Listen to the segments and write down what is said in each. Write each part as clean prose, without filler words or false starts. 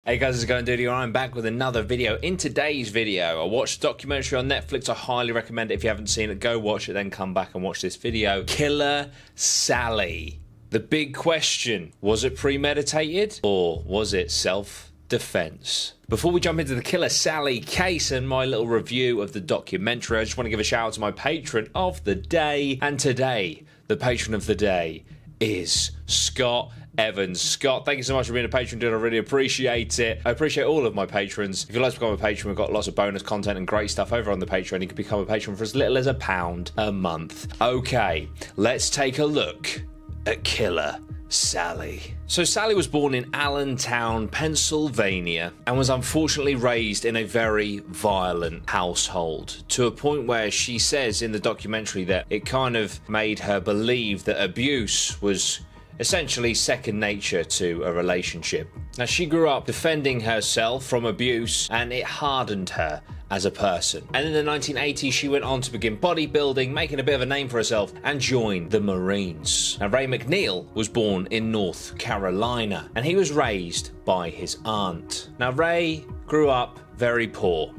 Hey guys, it's going Duty. I'm back with another video. In today's video, I watched a documentary on Netflix. I highly recommend it. If you haven't seen it, go watch it, then come back and watch this video. Killer Sally. The big question, was it premeditated or was it self-defense? Before we jump into the Killer Sally case and my little review of the documentary, I just want to give a shout out to my patron of the day. And today, the patron of the day is Scott Evans. Scott, thank you so much for being a patron, dude. I really appreciate it. I appreciate all of my patrons. If you'd like to become a patron, we've got lots of bonus content and great stuff over on the Patreon. You can become a patron for as little as £1 a month. Okay, let's take a look at Killer Sally. So Sally was born in Allentown, Pennsylvania, and was unfortunately raised in a very violent household, to a point where she says in the documentary that it kind of made her believe that abuse was essentially second nature to a relationship. Now, she grew up defending herself from abuse, and it hardened her as a person. And in the 1980s, she went on to begin bodybuilding, making a bit of a name for herself, and joined the Marines. Now, Ray Mcneil was born in North Carolina, and he was raised by his aunt. Now, Ray grew up very poor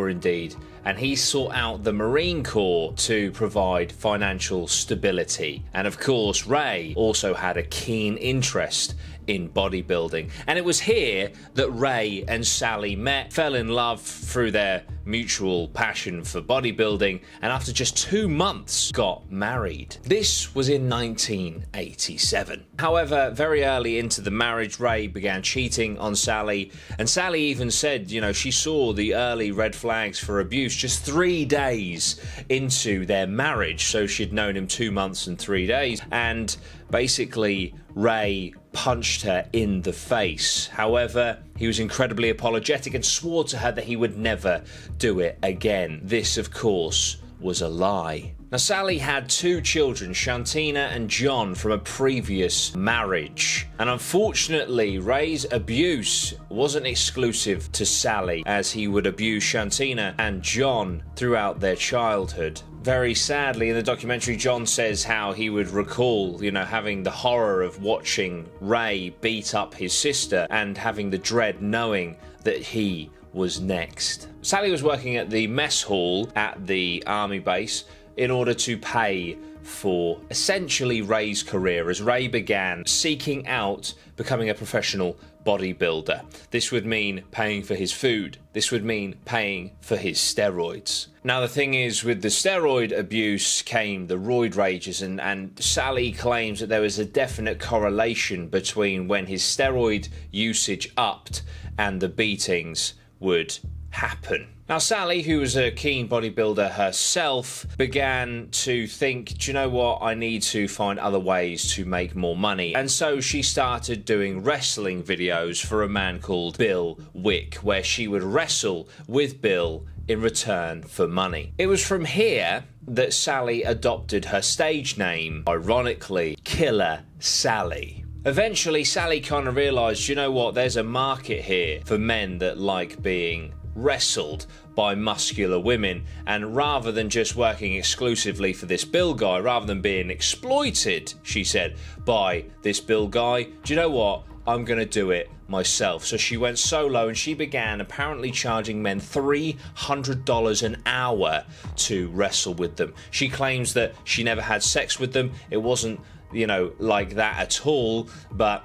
indeed, and he sought out the Marine Corps to provide financial stability. And of course, Ray also had a keen interest in bodybuilding. And it was here that Ray and Sally met, fell in love through their mutual passion for bodybuilding, and after just 2 months got married. This was in 1987. However, very early into the marriage, Ray began cheating on Sally, and Sally even said, you know, she saw the early red flags for abuse just 3 days into their marriage. So she'd known him 2 months and 3 days, and basically Ray punched her in the face. However, he was incredibly apologetic and swore to her that he would never do it again. This, of course, was a lie. Now, Sally had 2 children, Shantina and John, from a previous marriage. And unfortunately, Ray's abuse wasn't exclusive to Sally, as he would abuse Shantina and John throughout their childhood. Very sadly, in the documentary, John says how he would recall, you know, having the horror of watching Ray beat up his sister and having the dread knowing that he was next. Sally was working at the mess hall at the army base in order to pay for essentially Ray's career, as Ray began seeking out becoming a professional bodybuilder. This would mean paying for his food. This would mean paying for his steroids. Now, the thing is, with the steroid abuse came the roid rages, and Sally claims that there was a definite correlation between when his steroid usage upped and the beatings would happen. Now, Sally, who was a keen bodybuilder herself, began to think, do you know what, I need to find other ways to make more money. And so she started doing wrestling videos for a man called Bill Wick, where she would wrestle with Bill in return for money. It was from here that Sally adopted her stage name, ironically, Killer Sally. Eventually, Sally kind of realised, you know what, there's a market here for men that like being wrestled by muscular women, and rather than just working exclusively for this Bill guy, rather than being exploited, she said, by this Bill guy, do you know what, I'm gonna do it myself. So she went solo, and she began apparently charging men $300 an hour to wrestle with them. She claims that she never had sex with them. It wasn't, you know, like that at all, but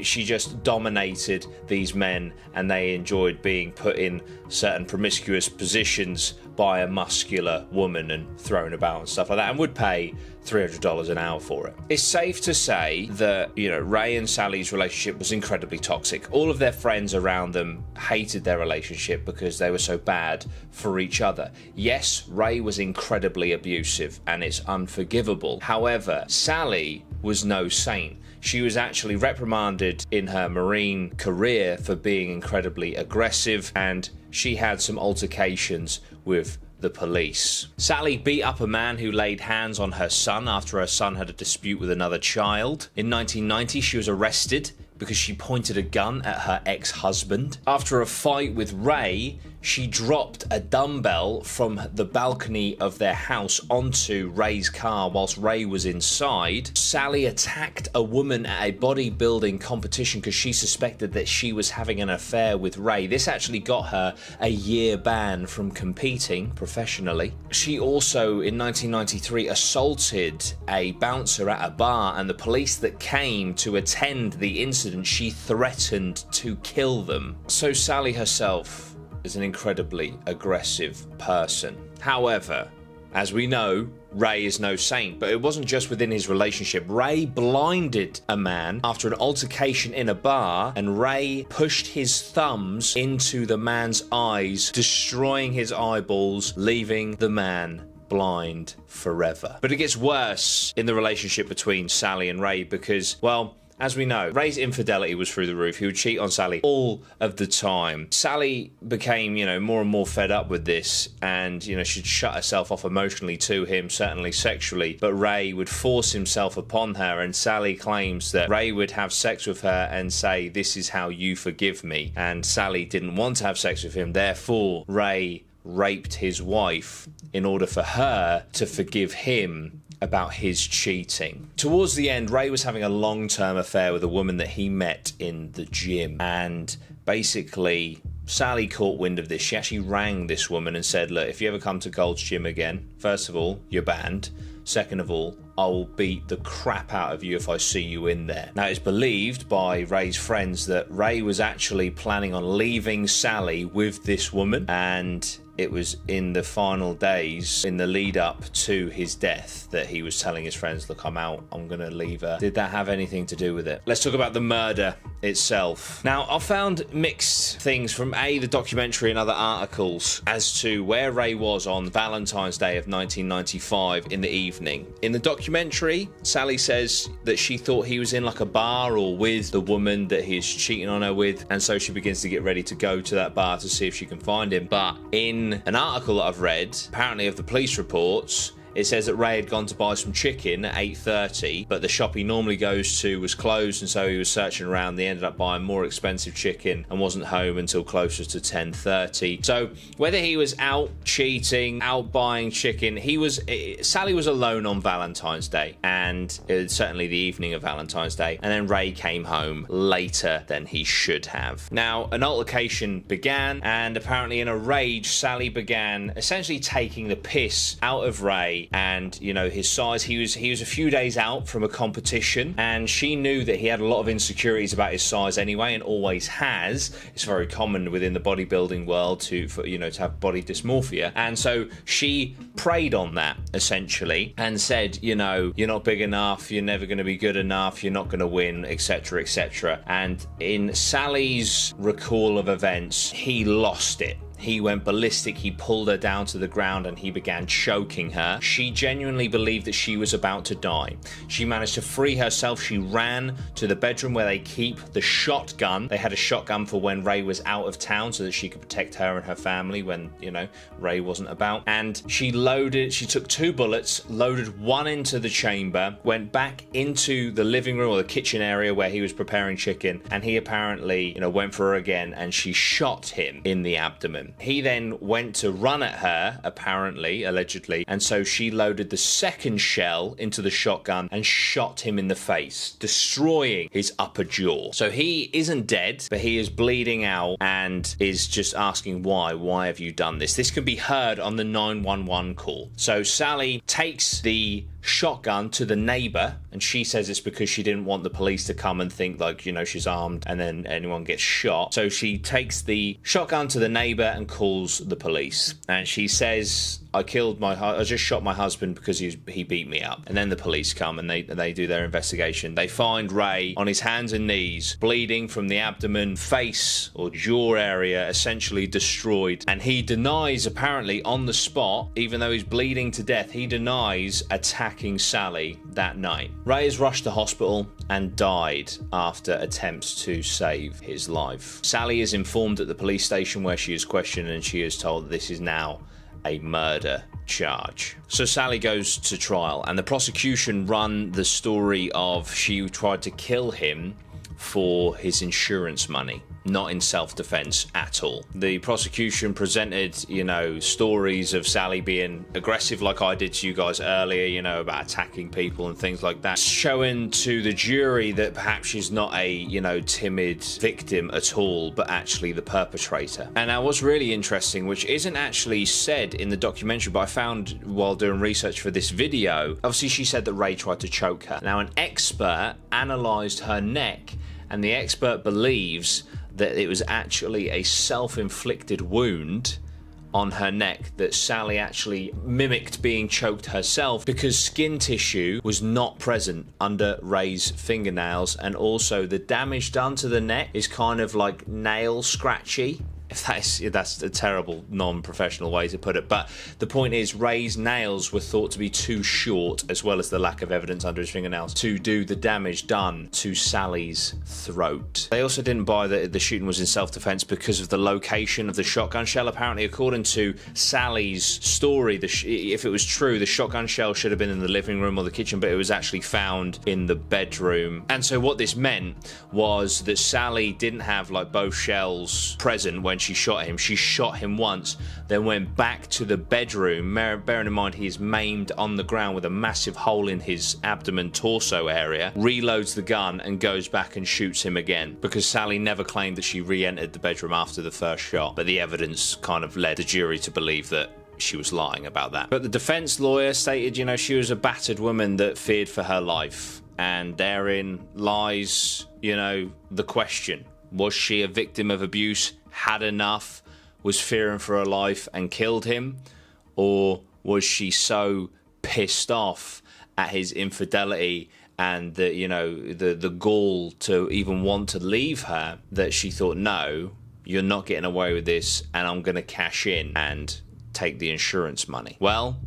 she just dominated these men, and they enjoyed being put in certain promiscuous positions by a muscular woman and thrown about and stuff like that, and would pay $300 an hour for it. It's safe to say that, you know, Ray and Sally's relationship was incredibly toxic. All of their friends around them hated their relationship because they were so bad for each other. Yes, Ray was incredibly abusive, and it's unforgivable. However, Sally was no saint. She was actually reprimanded in her Marine career for being incredibly aggressive, and she had some altercations with the police. Sally beat up a man who laid hands on her son after her son had a dispute with another child. In 1990, she was arrested because she pointed a gun at her ex-husband. After a fight with Ray, she dropped a dumbbell from the balcony of their house onto Ray's car whilst Ray was inside. Sally attacked a woman at a bodybuilding competition because she suspected that she was having an affair with Ray. This actually got her a year ban from competing professionally. She also, in 1993, assaulted a bouncer at a bar, and the police that came to attend the incident, she threatened to kill them. So Sally herself is an incredibly aggressive person. However, as we know, Ray is no saint, but it wasn't just within his relationship. Ray blinded a man after an altercation in a bar, and Ray pushed his thumbs into the man's eyes, destroying his eyeballs, leaving the man blind forever. But it gets worse in the relationship between Sally and Ray because, well, as we know, Ray's infidelity was through the roof. He would cheat on Sally all of the time. Sally became, more and more fed up with this, and, she'd shut herself off emotionally to him, certainly sexually, but Ray would force himself upon her, and Sally claims that Ray would have sex with her and say, "This is how you forgive me," and Sally didn't want to have sex with him, therefore Ray raped his wife in order for her to forgive him about his cheating. Towards the end, Ray was having a long-term affair with a woman that he met in the gym, and basically Sally caught wind of this. She actually rang this woman and said, "Look, if you ever come to Gold's Gym again, first of all, you're banned. Second of all, I will beat the crap out of you if I see you in there." Now, it's believed by Ray's friends that Ray was actually planning on leaving Sally with this woman, and it was in the final days, in the lead up to his death, that he was telling his friends, "Look, I'm out, I'm gonna leave her." Did that have anything to do with it? Let's talk about the murder itself. Now, I found mixed things from the documentary and other articles as to where Ray was on Valentine's Day of 1995 in the evening. In the documentary, Sally says that she thought he was in like a bar or with the woman that he's cheating on her with, and so she begins to get ready to go to that bar to see if she can find him. But in an article that I've read, apparently of the police reports, it says that Ray had gone to buy some chicken at 8:30, but the shop he normally goes to was closed, and so he was searching around. They ended up buying more expensive chicken and wasn't home until closer to 10:30. So whether he was out cheating, out buying chicken, Sally was alone on Valentine's Day, and it was certainly the evening of Valentine's Day, and then Ray came home later than he should have. Now, an altercation began, and apparently in a rage, Sally began essentially taking the piss out of Ray and his size. He was a few days out from a competition, and she knew that he had a lot of insecurities about his size anyway, and always has. It's very common within the bodybuilding world to have body dysmorphia, and so she preyed on that essentially and said, you're not big enough, you're never going to be good enough, you're not going to win, etc., etc. And in Sally's recall of events, he lost it. He went ballistic, he pulled her down to the ground, and he began choking her. She genuinely believed that she was about to die. She managed to free herself. She ran to the bedroom where they keep the shotgun. They had a shotgun for when Ray was out of town so that she could protect her and her family when, Ray wasn't about. And she took 2 bullets, loaded one into the chamber, went back into the living room or the kitchen area where he was preparing chicken, and he apparently, went for her again, and she shot him in the abdomen. He then went to run at her, apparently, allegedly, and so she loaded the second shell into the shotgun and shot him in the face, destroying his upper jaw. So he isn't dead, but he is bleeding out and is just asking why. Why have you done this? This can be heard on the 911 call. So Sally takes the shotgun to the neighbor, and she says it's because she didn't want the police to come and think she's armed and then anyone gets shot. So she takes the shotgun to the neighbor and calls the police, and she says, I just shot my husband because he beat me up. And then the police come and they do their investigation. They find Ray on his hands and knees, bleeding from the abdomen, face or jaw area, essentially destroyed. And he denies, apparently on the spot, even though he's bleeding to death, he denies attacking Sally that night. Ray is rushed to hospital and died after attempts to save his life. Sally is informed at the police station where she is questioned, and she is told that this is now a murder charge. So Sally goes to trial, and the prosecution run the story of she tried to kill him for his insurance money, not in self-defense at all. The prosecution presented, you know, stories of Sally being aggressive like I did to you guys earlier, you know, about attacking people and things like that, showing to the jury that perhaps she's not a, you know, timid victim at all, but actually the perpetrator. And now what's really interesting, which isn't actually said in the documentary, but I found while doing research for this video, obviously she said that Ray tried to choke her. Now an expert analysed her neck, and the expert believes that it was actually a self-inflicted wound on her neck, that Sally actually mimicked being choked herself, because skin tissue was not present under Ray's fingernails, and also the damage done to the neck is kind of like nail scratchy. If that's a terrible non-professional way to put it, but the point is Ray's nails were thought to be too short, as well as the lack of evidence under his fingernails, to do the damage done to Sally's throat. They also didn't buy that the shooting was in self-defense because of the location of the shotgun shell. Apparently, according to Sally's story, if it was true, the shotgun shell should have been in the living room or the kitchen, but it was actually found in the bedroom. And so what this meant was that Sally didn't have like both shells present when she shot him. She shot him once, then went back to the bedroom, bearing in mind he is maimed on the ground with a massive hole in his abdomen torso area, reloads the gun and goes back and shoots him again, because Sally never claimed that she re-entered the bedroom after the first shot, but the evidence kind of led the jury to believe that she was lying about that. But the defense lawyer stated, you know, she was a battered woman that feared for her life, and therein lies, you know, the question. Was she a victim of abuse, had enough, was fearing for her life and killed him? Or was she so pissed off at his infidelity and the, you know, the gall to even want to leave her, that she thought, no, you're not getting away with this, and I'm going to cash in and take the insurance money? Well,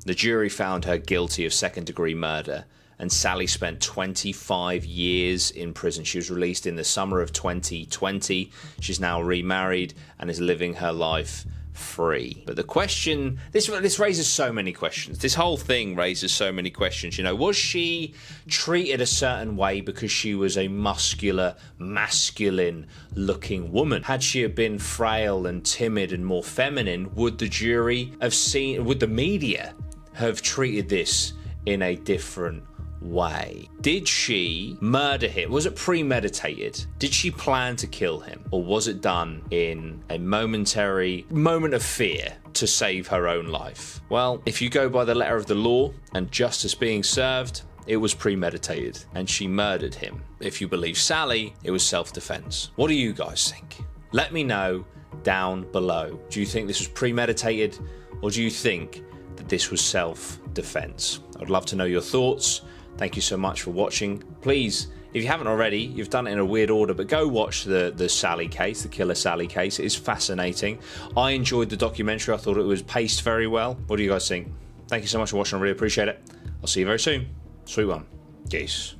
the jury found her guilty of second-degree murder, and Sally spent 25 years in prison. She was released in the summer of 2020. She's now remarried and is living her life free. But the question, this raises so many questions. This whole thing raises so many questions. You know, was she treated a certain way because she was a muscular, masculine-looking woman? Had she been frail and timid and more feminine, would the jury have seen, would the media have treated this in a different way? Did she murder him? Was it premeditated? Did she plan to kill him? Or was it done in a momentary moment of fear to save her own life? Well, if you go by the letter of the law and justice being served, it was premeditated and she murdered him. If you believe Sally, it was self-defense. What do you guys think? Let me know down below. Do you think this was premeditated, or do you think that this was self-defense? I'd love to know your thoughts. Thank you so much for watching. Please, if you haven't already, you've done it in a weird order, but go watch the Sally case, the Killer Sally case. It is fascinating. I enjoyed the documentary. I thought it was paced very well. What do you guys think? Thank you so much for watching. I really appreciate it. I'll see you very soon. Sweet one. Peace.